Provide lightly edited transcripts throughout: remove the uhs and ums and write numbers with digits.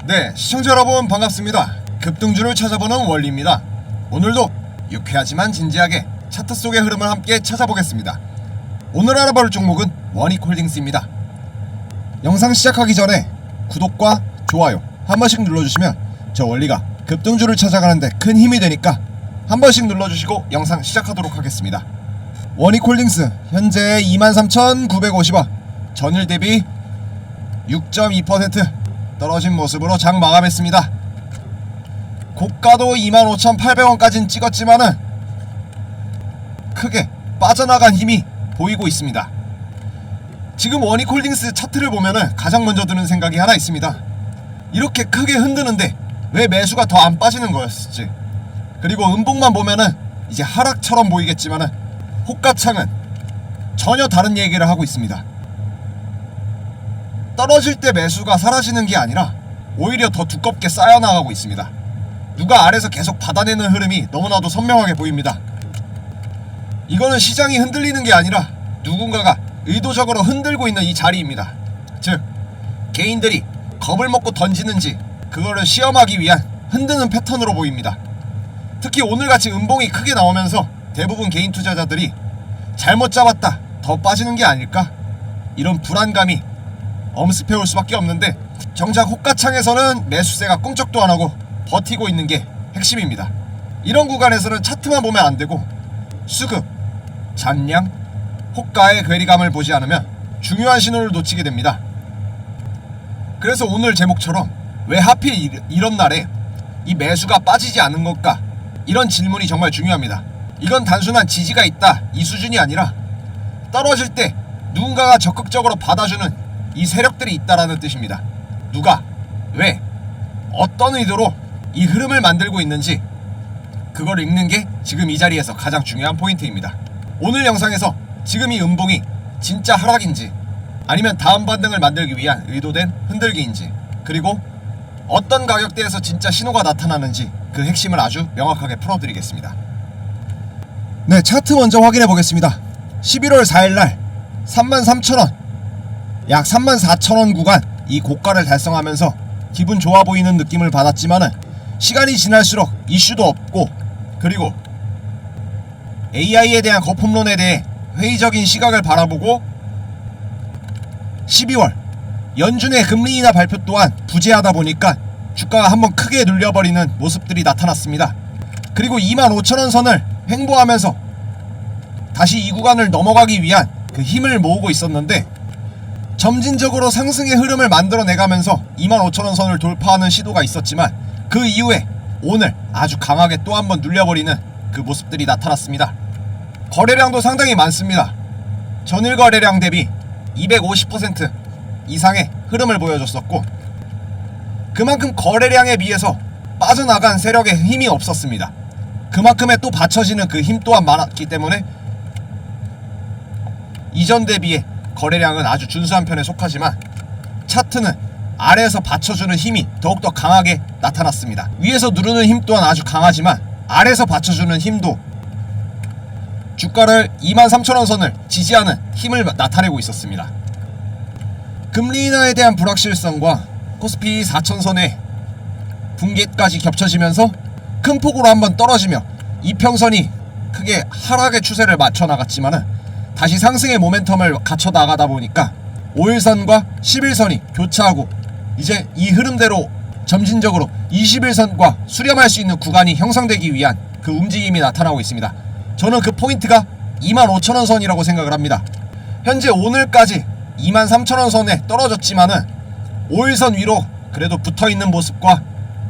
네, 시청자 여러분 반갑습니다. 급등주를 찾아보는 원리입니다. 오늘도 유쾌하지만 진지하게 차트 속의 흐름을 함께 찾아보겠습니다. 오늘 알아볼 종목은 원익홀딩스입니다. 영상 시작하기 전에 구독과 좋아요 한 번씩 눌러주시면 저 원리가 급등주를 찾아가는데 큰 힘이 되니까 한 번씩 눌러주시고 영상 시작하도록 하겠습니다. 원익홀딩스 현재 23,950원, 전일 대비 6.2% 떨어진 모습으로 장 마감했습니다. 고가도 25,800원까지는 찍었지만은 크게 빠져나간 힘이 보이고 있습니다. 지금 원익홀딩스 차트를 보면은 가장 먼저 드는 생각이 하나 있습니다. 이렇게 크게 흔드는데 왜 매수가 더 안 빠지는 거였을지. 그리고 음봉만 보면은 이제 하락처럼 보이겠지만은 호가창은 전혀 다른 얘기를 하고 있습니다. 떨어질 때 매수가 사라지는 게 아니라 오히려 더 두껍게 쌓여나가고 있습니다. 누가 아래서 계속 받아내는 흐름이 너무나도 선명하게 보입니다. 이거는 시장이 흔들리는 게 아니라 누군가가 의도적으로 흔들고 있는 이 자리입니다. 즉 개인들이 겁을 먹고 던지는지 그거를 시험하기 위한 흔드는 패턴으로 보입니다. 특히 오늘같이 음봉이 크게 나오면서 대부분 개인 투자자들이 잘못 잡았다, 더 빠지는 게 아닐까, 이런 불안감이 엄습해올 수밖에 없는데, 정작 호가창에서는 매수세가 꿈쩍도 안하고 버티고 있는 게 핵심입니다. 이런 구간에서는 차트만 보면 안되고 수급, 잔량, 호가의 괴리감을 보지 않으면 중요한 신호를 놓치게 됩니다. 그래서 오늘 제목처럼 왜 하필 이런 날에 이 매수가 빠지지 않은 걸까, 이런 질문이 정말 중요합니다. 이건 단순한 지지가 있다 이 수준이 아니라 떨어질 때 누군가가 적극적으로 받아주는 이 세력들이 있다라는 뜻입니다. 누가, 왜, 어떤 의도로 이 흐름을 만들고 있는지 그걸 읽는 게 지금 이 자리에서 가장 중요한 포인트입니다. 오늘 영상에서 지금 이 음봉이 진짜 하락인지 아니면 다음 반등을 만들기 위한 의도된 흔들기인지, 그리고 어떤 가격대에서 진짜 신호가 나타나는지 그 핵심을 아주 명확하게 풀어드리겠습니다. 네, 차트 먼저 확인해 보겠습니다. 11월 4일날 33,000원, 약 34,000원 구간 이 고가를 달성하면서 기분 좋아 보이는 느낌을 받았지만은 시간이 지날수록 이슈도 없고, 그리고 AI에 대한 거품론에 대해 회의적인 시각을 바라보고 12월 연준의 금리 인하 발표 또한 부재하다 보니까 주가가 한번 크게 눌려버리는 모습들이 나타났습니다. 그리고 25,000원 선을 횡보하면서 다시 이 구간을 넘어가기 위한 그 힘을 모으고 있었는데, 점진적으로 상승의 흐름을 만들어내가면서 25,000원 선을 돌파하는 시도가 있었지만 그 이후에 오늘 아주 강하게 또 한번 눌려버리는 그 모습들이 나타났습니다. 거래량도 상당히 많습니다. 전일 거래량 대비 250% 이상의 흐름을 보여줬었고, 그만큼 거래량에 비해서 빠져나간 세력의 힘이 없었습니다. 그만큼에 또 받쳐지는 그 힘 또한 많았기 때문에 이전 대비에 거래량은 아주 준수한 편에 속하지만 차트는 아래에서 받쳐주는 힘이 더욱더 강하게 나타났습니다. 위에서 누르는 힘 또한 아주 강하지만 아래에서 받쳐주는 힘도 주가를 23,000원 선을 지지하는 힘을 나타내고 있었습니다. 금리 인하에 대한 불확실성과 코스피 4,000선의 붕괴까지 겹쳐지면서 큰 폭으로 한번 떨어지며 이평선이 크게 하락의 추세를 맞춰 나갔지만은 다시 상승의 모멘텀을 갖춰 나가다 보니까 5일선과 10일선이 교차하고 이제 이 흐름대로 점진적으로 21선과 수렴할 수 있는 구간이 형성되기 위한 그 움직임이 나타나고 있습니다. 저는 그 포인트가 25,000원 선이라고 생각을 합니다. 현재 오늘까지 23,000원 선에 떨어졌지만은 5일선 위로 그래도 붙어있는 모습과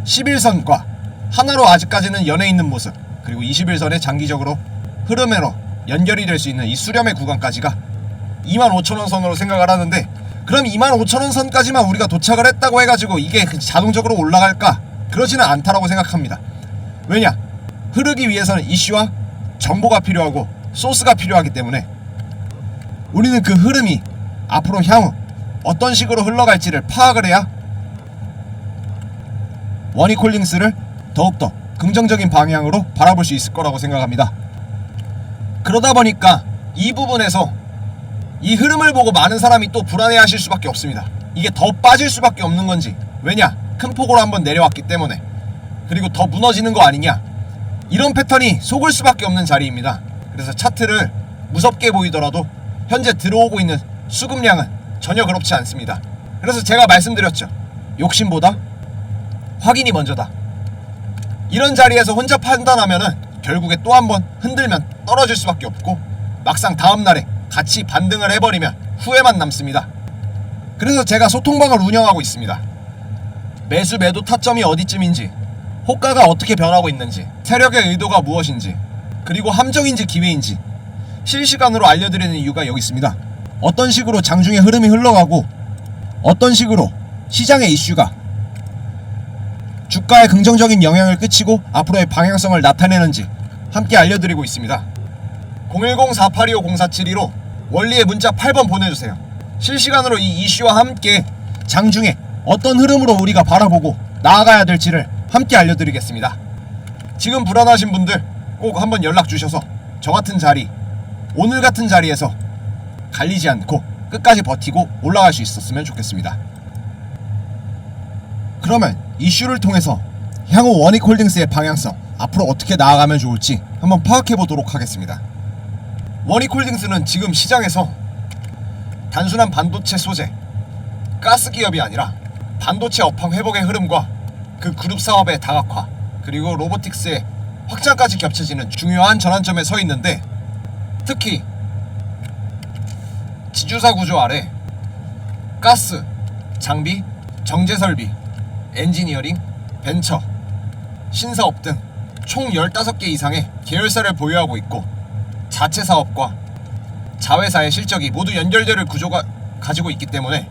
11선과 하나로 아직까지는 연해있는 모습, 그리고 21선에 장기적으로 흐름으로 연결이 될 수 있는 이 수렴의 구간까지가 25,000원 선으로 생각을 하는데, 그럼 25,000원 선까지만 우리가 도착을 했다고 해가지고 이게 자동적으로 올라갈까? 그러지는 않다라고 생각합니다. 왜냐? 흐르기 위해서는 이슈와 정보가 필요하고 소스가 필요하기 때문에 우리는 그 흐름이 앞으로 향후 어떤 식으로 흘러갈지를 파악을 해야 원익홀딩스를 더욱더 긍정적인 방향으로 바라볼 수 있을 거라고 생각합니다. 그러다 보니까 이 부분에서 이 흐름을 보고 많은 사람이 또 불안해하실 수밖에 없습니다. 이게 더 빠질 수밖에 없는 건지, 왜냐? 큰 폭으로 한번 내려왔기 때문에, 그리고 더 무너지는 거 아니냐, 이런 패턴이 속을 수밖에 없는 자리입니다. 그래서 차트를 무섭게 보이더라도 현재 들어오고 있는 수급량은 전혀 그렇지 않습니다. 그래서 제가 말씀드렸죠. 욕심보다 확인이 먼저다. 이런 자리에서 혼자 판단하면은 결국에 또 한 번 흔들면 떨어질 수밖에 없고, 막상 다음날에 같이 반등을 해버리면 후회만 남습니다. 그래서 제가 소통방을 운영하고 있습니다. 매수 매도 타점이 어디쯤인지, 호가가 어떻게 변하고 있는지, 세력의 의도가 무엇인지, 그리고 함정인지 기회인지 실시간으로 알려드리는 이유가 여기 있습니다. 어떤 식으로 장중의 흐름이 흘러가고 어떤 식으로 시장의 이슈가 주가에 긍정적인 영향을 끼치고 앞으로의 방향성을 나타내는지 함께 알려드리고 있습니다. 010-4825-0472로 원리의 문자 8번 보내주세요. 실시간으로 이 이슈와 함께 장중에 어떤 흐름으로 우리가 바라보고 나아가야 될지를 함께 알려드리겠습니다. 지금 불안하신 분들 꼭 한번 연락 주셔서 저 같은 자리, 오늘 같은 자리에서 갈리지 않고 끝까지 버티고 올라갈 수 있었으면 좋겠습니다. 그러면 이슈를 통해서 향후 원익홀딩스의 방향성, 앞으로 어떻게 나아가면 좋을지 한번 파악해 보도록 하겠습니다. 원익홀딩스는 지금 시장에서 단순한 반도체 소재, 가스 기업이 아니라 반도체 업황 회복의 흐름과 그 그룹 사업의 다각화, 그리고 로보틱스의 확장까지 겹쳐지는 중요한 전환점에 서 있는데, 특히 지주사 구조 아래 가스, 장비, 정제설비, 엔지니어링, 벤처, 신사업 등 총 15개 이상의 계열사를 보유하고 있고, 자체 사업과 자회사의 실적이 모두 연결될 구조가 가지고 있기 때문에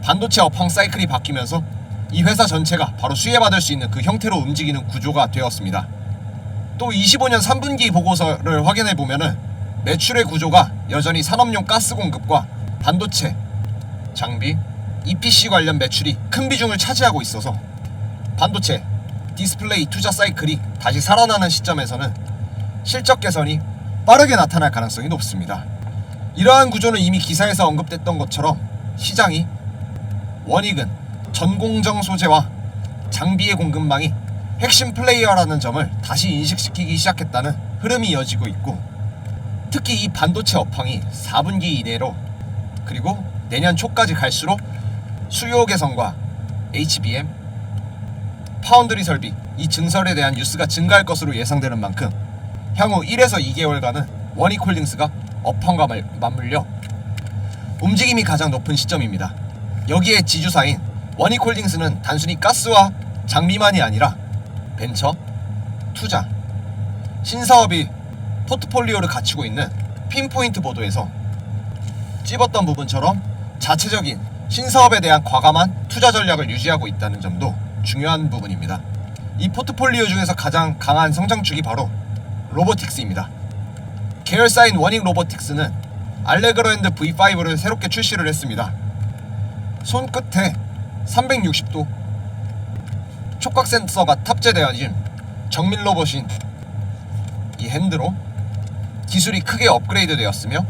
반도체 업황 사이클이 바뀌면서 이 회사 전체가 바로 수혜받을 수 있는 그 형태로 움직이는 구조가 되었습니다. 또 25년 3분기 보고서를 확인해 보면은 매출의 구조가 여전히 산업용 가스 공급과 반도체, 장비, EPC 관련 매출이 큰 비중을 차지하고 있어서 반도체, 디스플레이 투자 사이클이 다시 살아나는 시점에서는 실적 개선이 빠르게 나타날 가능성이 높습니다. 이러한 구조는 이미 기사에서 언급됐던 것처럼 시장이 원익은 전공정 소재와 장비의 공급망이 핵심 플레이어라는 점을 다시 인식시키기 시작했다는 흐름이 이어지고 있고, 특히 이 반도체 업황이 4분기 이내로 그리고 내년 초까지 갈수록 수요 개선과 HBM, 파운드리 설비, 이 증설에 대한 뉴스가 증가할 것으로 예상되는 만큼 향후 1에서 2개월간은 원익홀딩스가 업황과 맞물려 움직임이 가장 높은 시점입니다. 여기에 지주사인 원익홀딩스는 단순히 가스와 장비만이 아니라 벤처, 투자, 신사업이 포트폴리오를 갖추고 있는 핀포인트 보도에서 찝었던 부분처럼 자체적인 신사업에 대한 과감한 투자 전략을 유지하고 있다는 점도 중요한 부분입니다. 이 포트폴리오 중에서 가장 강한 성장축이 바로 로보틱스입니다. 계열사인 원익 로보틱스는 알레그로핸드 V5를 새롭게 출시를 했습니다. 손끝에 360도 촉각 센서가 탑재되어진 정밀 로봇인 이 핸드로 기술이 크게 업그레이드 되었으며,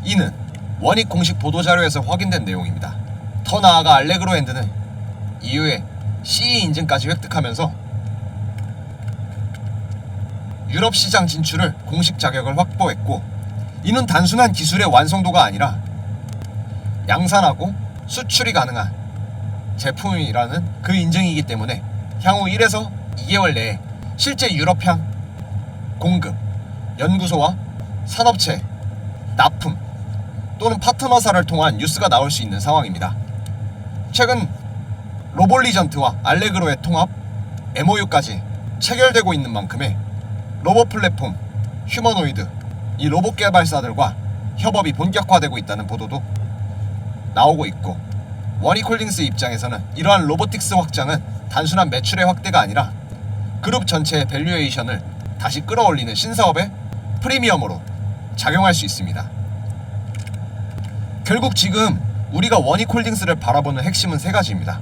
이는 원익 공식 보도자료에서 확인된 내용입니다. 더 나아가 알레그로핸드는 이후에 CE 인증까지 획득하면서 유럽 시장 진출을 공식 자격을 확보했고, 이는 단순한 기술의 완성도가 아니라 양산하고 수출이 가능한 제품이라는 그 인증이기 때문에 향후 1에서 2개월 내에 실제 유럽향 공급, 연구소와 산업체, 납품 또는 파트너사를 통한 뉴스가 나올 수 있는 상황입니다. 최근 로볼리전트와 알레그로의 통합, MOU까지 체결되고 있는 만큼의 로봇 플랫폼, 휴머노이드, 이 로봇 개발사들과 협업이 본격화되고 있다는 보도도 나오고 있고, 원익홀딩스 입장에서는 이러한 로보틱스 확장은 단순한 매출의 확대가 아니라 그룹 전체의 밸류에이션을 다시 끌어올리는 신사업의 프리미엄으로 작용할 수 있습니다. 결국 지금 우리가 원익홀딩스를 바라보는 핵심은 세 가지입니다.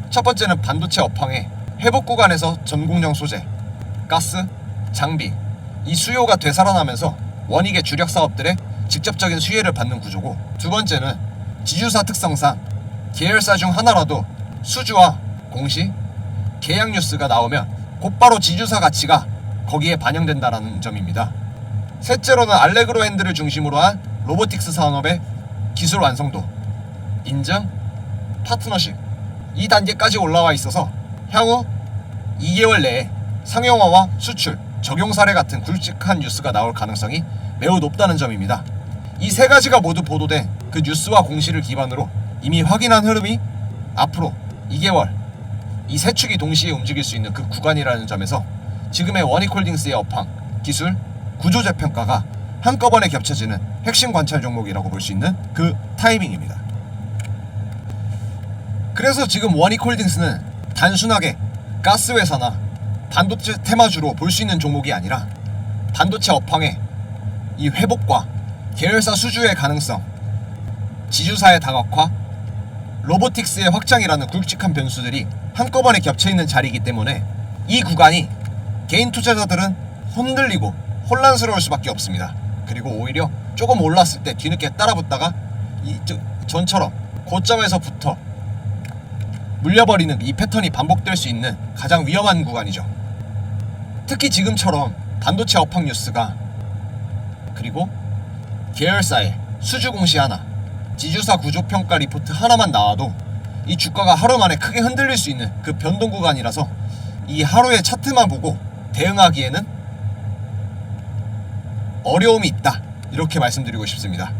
첫 번째는 반도체 업황의 회복 구간에서 전공정 소재, 가스, 장비, 이 수요가 되살아나면서 원익의 주력 사업들의 직접적인 수혜를 받는 구조고, 두 번째는 지주사 특성상 계열사 중 하나라도 수주와 공시, 계약 뉴스가 나오면 곧바로 지주사 가치가 거기에 반영된다라는 점입니다. 셋째로는 알레그로 핸들을 중심으로 한 로보틱스 산업의 기술 완성도, 인증, 파트너십 이 단계까지 올라와 있어서 향후 2개월 내에 상용화와 수출, 적용 사례 같은 굵직한 뉴스가 나올 가능성이 매우 높다는 점입니다. 이 세 가지가 모두 보도된 그 뉴스와 공시를 기반으로 이미 확인한 흐름이 앞으로 2개월 이 세 축이 동시에 움직일 수 있는 그 구간이라는 점에서 지금의 원익홀딩스의 업황, 기술, 구조 재평가가 한꺼번에 겹쳐지는 핵심 관찰 종목이라고 볼 수 있는 그 타이밍입니다. 그래서 지금 원익홀딩스는 단순하게 가스회사나 반도체 테마주로 볼 수 있는 종목이 아니라 반도체 업황의 이 회복과 계열사 수주의 가능성, 지주사의 다각화, 로보틱스의 확장이라는 굵직한 변수들이 한꺼번에 겹쳐있는 자리이기 때문에 이 구간이 개인 투자자들은 흔들리고 혼란스러울 수밖에 없습니다. 그리고 오히려 조금 올랐을 때 뒤늦게 따라붙다가 전처럼 고점에서부터 물려버리는 이 패턴이 반복될 수 있는 가장 위험한 구간이죠. 특히 지금처럼 반도체 업황 뉴스가 그리고 계열사의 수주 공시 하나, 지주사 구조평가 리포트 하나만 나와도 이 주가가 하루 만에 크게 흔들릴 수 있는 그 변동 구간이라서 이 하루의 차트만 보고 대응하기에는 어려움이 있다, 이렇게 말씀드리고 싶습니다.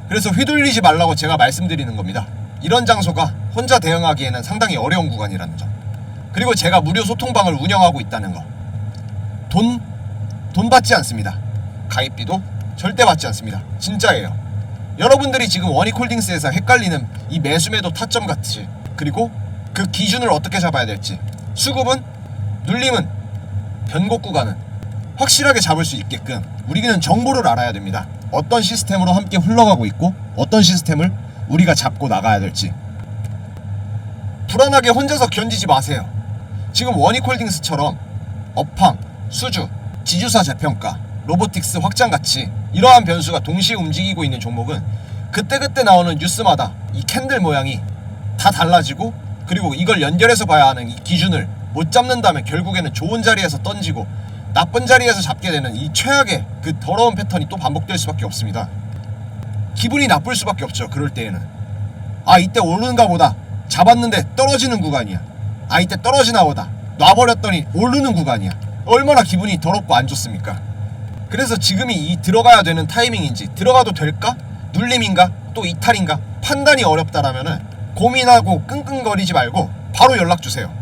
그래서 휘둘리지 말라고 제가 말씀드리는 겁니다. 이런 장소가 혼자 대응하기에는 상당히 어려운 구간이라는 점, 그리고 제가 무료 소통방을 운영하고 있다는 거, 돈 받지 않습니다. 가입비도 절대 받지 않습니다. 진짜예요. 여러분들이 지금 원익홀딩스에서 헷갈리는 이 매수매도 타점 같이, 그리고 그 기준을 어떻게 잡아야 될지, 수급은, 눌림은, 변곡 구간은 확실하게 잡을 수 있게끔 우리는 정보를 알아야 됩니다. 어떤 시스템으로 함께 흘러가고 있고 어떤 시스템을 우리가 잡고 나가야 될지. 불안하게 혼자서 견디지 마세요. 지금 원익홀딩스처럼 업황, 수주, 지주사 재평가, 로보틱스 확장같이 이러한 변수가 동시에 움직이고 있는 종목은 그때그때 나오는 뉴스마다 이 캔들 모양이 다 달라지고, 그리고 이걸 연결해서 봐야 하는 이 기준을 못 잡는다면 결국에는 좋은 자리에서 던지고 나쁜 자리에서 잡게 되는 이 최악의 그 더러운 패턴이 또 반복될 수밖에 없습니다. 기분이 나쁠 수밖에 없죠. 그럴 때에는 아, 이때 오르는가 보다, 잡았는데 떨어지는 구간이야. 아, 이때 떨어지나 보다, 놔버렸더니 오르는 구간이야. 얼마나 기분이 더럽고 안 좋습니까? 그래서 지금이 이 들어가야 되는 타이밍인지, 들어가도 될까? 눌림인가? 또 이탈인가? 판단이 어렵다라면은 고민하고 끙끙거리지 말고 바로 연락주세요.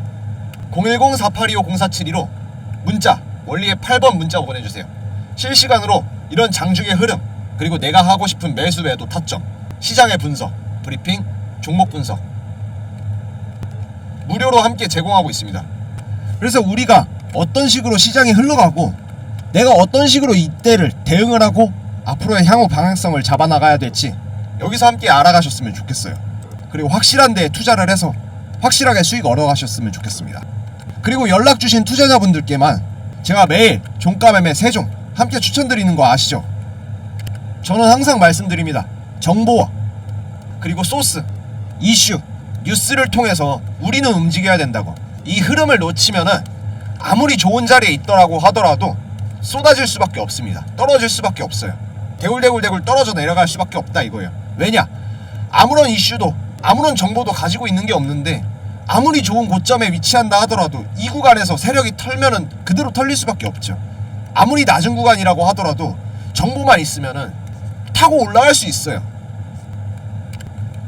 010-4825-0472로 문자, 원리의 8번 문자 보내주세요. 실시간으로 이런 장중의 흐름, 그리고 내가 하고 싶은 매수 매도 타점, 시장의 분석, 브리핑, 종목 분석 무료로 함께 제공하고 있습니다. 그래서 우리가 어떤 식으로 시장이 흘러가고 내가 어떤 식으로 이때를 대응을 하고 앞으로의 향후 방향성을 잡아나가야 될지 여기서 함께 알아가셨으면 좋겠어요. 그리고 확실한 데에 투자를 해서 확실하게 수익 얻어가셨으면 좋겠습니다. 그리고 연락주신 투자자분들께만 제가 매일 종가 매매 3종 함께 추천드리는 거 아시죠? 저는 항상 말씀드립니다. 정보와 그리고 소스, 이슈, 뉴스를 통해서 우리는 움직여야 된다고. 이 흐름을 놓치면은 아무리 좋은 자리에 있더라고 하더라도 쏟아질 수밖에 없습니다. 떨어질 수밖에 없어요. 대굴대굴 떨어져 내려갈 수밖에 없다 이거예요. 왜냐? 아무런 이슈도 아무런 정보도 가지고 있는 게 없는데 아무리 좋은 고점에 위치한다 하더라도 이 구간에서 세력이 털면은 그대로 털릴 수밖에 없죠. 아무리 낮은 구간이라고 하더라도 정보만 있으면은 타고 올라갈 수 있어요.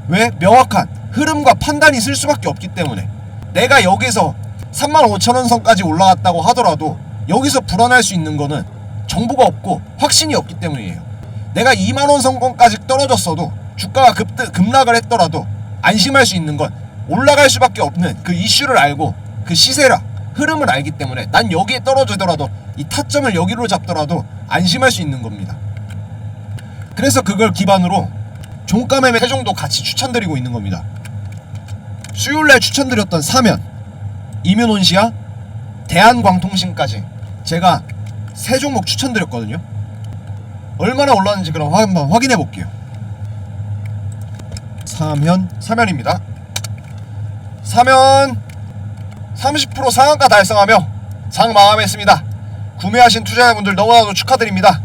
왜? 명확한 흐름과 판단이 있을 수밖에 없기 때문에. 내가 여기서 35,000원 선까지 올라갔다고 하더라도 여기서 불안할 수 있는 거는 정보가 없고 확신이 없기 때문이에요. 내가 2만원 선권까지 떨어졌어도 주가가 급락을 했더라도 안심할 수 있는 건 올라갈 수밖에 없는 그 이슈를 알고 그 시세라 흐름을 알기 때문에 난 여기에 떨어지더라도 이 타점을 여기로 잡더라도 안심할 수 있는 겁니다. 그래서 그걸 기반으로 종가 매매 3종도 같이 추천드리고 있는 겁니다. 수요일날 추천드렸던 사면, 이면온시아, 대한광통신까지 제가 3종목 추천드렸거든요. 얼마나 올랐는지 그럼 한번 확인해 볼게요. 사면입니다. 사면 30% 상한가 달성하며 장 마감했습니다. 구매하신 투자자분들 너무나도 축하드립니다.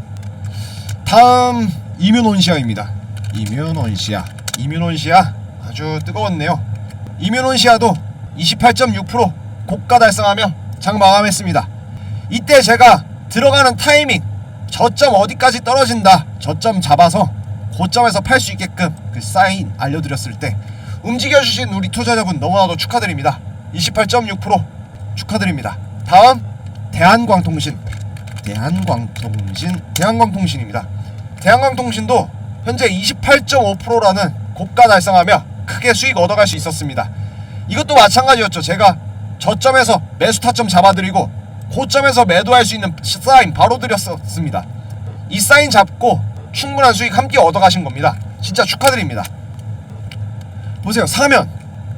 다음 이뮤논시아입니다. 이뮤논시아 아주 뜨거웠네요. 이뮤논시아도 28.6% 고가 달성하며 장 마감했습니다. 이때 제가 들어가는 타이밍, 저점 어디까지 떨어진다, 저점 잡아서 고점에서 팔 수 있게끔 그 사인 알려드렸을 때 움직여주신 우리 투자자분 너무나도 축하드립니다. 28.6% 축하드립니다. 다음 대한광통신입니다. 대한광통신도 현재 28.5%라는 고가 달성하며 크게 수익 얻어갈 수 있었습니다. 이것도 마찬가지였죠. 제가 저점에서 매수 타점 잡아드리고 고점에서 매도할 수 있는 사인 바로 드렸었습니다. 이 사인 잡고 충분한 수익 함께 얻어가신 겁니다. 진짜 축하드립니다. 보세요. 사면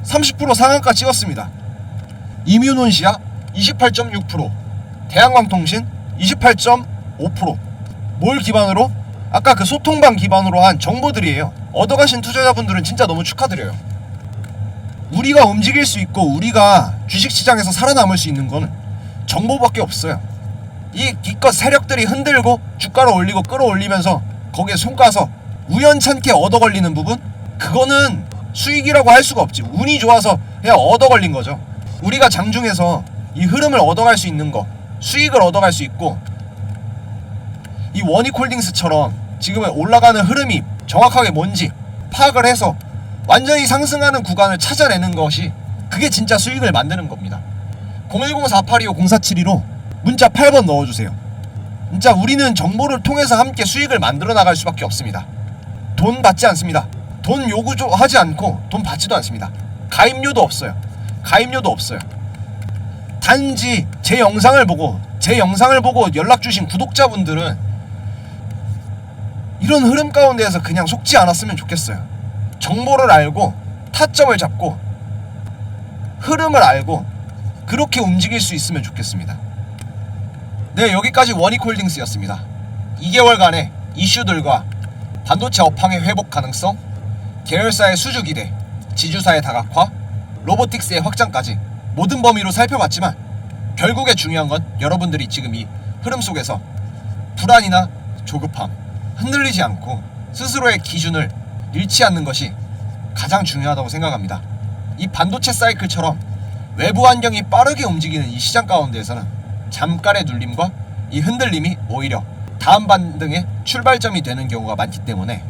30% 상한가 찍었습니다. 이뮤논시아 28.6%, 대한광통신 28.5%. 뭘 기반으로? 아까 그 소통방 기반으로 한 정보들이에요. 얻어가신 투자자분들은 진짜 너무 축하드려요. 우리가 움직일 수 있고 우리가 주식시장에서 살아남을 수 있는 거는 정보밖에 없어요. 이 기껏 세력들이 흔들고 주가를 올리고 끌어올리면서 거기에 속아서 우연찮게 얻어걸리는 부분, 그거는 수익이라고 할 수가 없지. 운이 좋아서 그냥 얻어걸린 거죠. 우리가 장중에서 이 흐름을 얻어갈 수 있는 거, 수익을 얻어갈 수 있고, 이 원익홀딩스처럼 지금 올라가는 흐름이 정확하게 뭔지 파악을 해서 완전히 상승하는 구간을 찾아내는 것이, 그게 진짜 수익을 만드는 겁니다. 010-4825-0472로 문자 8번 넣어주세요. 진짜 우리는 정보를 통해서 함께 수익을 만들어 나갈 수밖에 없습니다. 돈 받지 않습니다. 돈 요구하지 않고 돈 받지도 않습니다. 가입료도 없어요. 단지 제 영상을 보고 연락 주신 구독자분들은 이런 흐름 가운데에서 그냥 속지 않았으면 좋겠어요. 정보를 알고 타점을 잡고 흐름을 알고 그렇게 움직일 수 있으면 좋겠습니다. 네, 여기까지 원익홀딩스였습니다. 2개월간의 이슈들과 반도체 업황의 회복 가능성, 계열사의 수주 기대, 지주사의 다각화, 로보틱스의 확장까지 모든 범위로 살펴봤지만, 결국에 중요한 건 여러분들이 지금 이 흐름 속에서 불안이나 조급함, 흔들리지 않고 스스로의 기준을 잃지 않는 것이 가장 중요하다고 생각합니다. 이 반도체 사이클처럼 외부 환경이 빠르게 움직이는 이 시장 가운데에서는 잠깐의 눌림과 이 흔들림이 오히려 다음 반등의 출발점이 되는 경우가 많기 때문에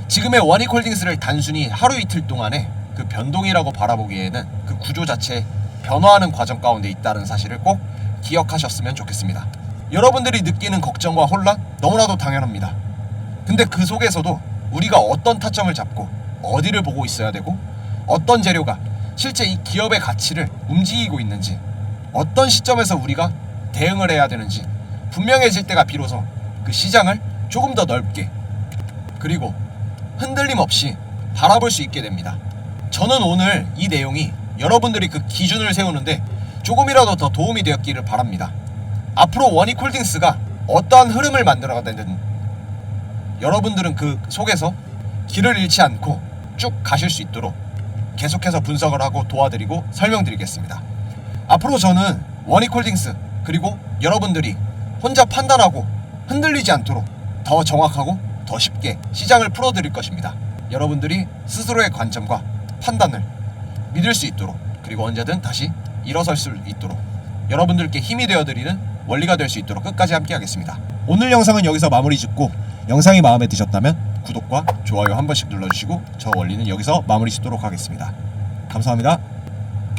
지금의 원익홀딩스를 단순히 하루 이틀 동안의 그 변동이라고 바라보기에는 그 구조 자체에 변화하는 과정 가운데 있다는 사실을 꼭 기억하셨으면 좋겠습니다. 여러분들이 느끼는 걱정과 혼란 너무나도 당연합니다. 근데 그 속에서도 우리가 어떤 타점을 잡고 어디를 보고 있어야 되고 어떤 재료가 실제 이 기업의 가치를 움직이고 있는지, 어떤 시점에서 우리가 대응을 해야 되는지 분명해질 때가 비로소 그 시장을 조금 더 넓게 그리고 흔들림 없이 바라볼 수 있게 됩니다. 저는 오늘 이 내용이 여러분들이 그 기준을 세우는데 조금이라도 더 도움이 되었기를 바랍니다. 앞으로 원익홀딩스가 어떠한 흐름을 만들어가든 여러분들은 그 속에서 길을 잃지 않고 쭉 가실 수 있도록 계속해서 분석을 하고 도와드리고 설명드리겠습니다. 앞으로 저는 원익홀딩스 그리고 여러분들이 혼자 판단하고 흔들리지 않도록 더 정확하고 더 쉽게 시장을 풀어드릴 것입니다. 여러분들이 스스로의 관점과 판단을 믿을 수 있도록, 그리고 언제든 다시 일어설 수 있도록 여러분들께 힘이 되어드리는 원리가 될 수 있도록 끝까지 함께 하겠습니다. 오늘 영상은 여기서 마무리 짓고, 영상이 마음에 드셨다면 구독과 좋아요 한 번씩 눌러주시고 저 원리는 여기서 마무리 짓도록 하겠습니다. 감사합니다.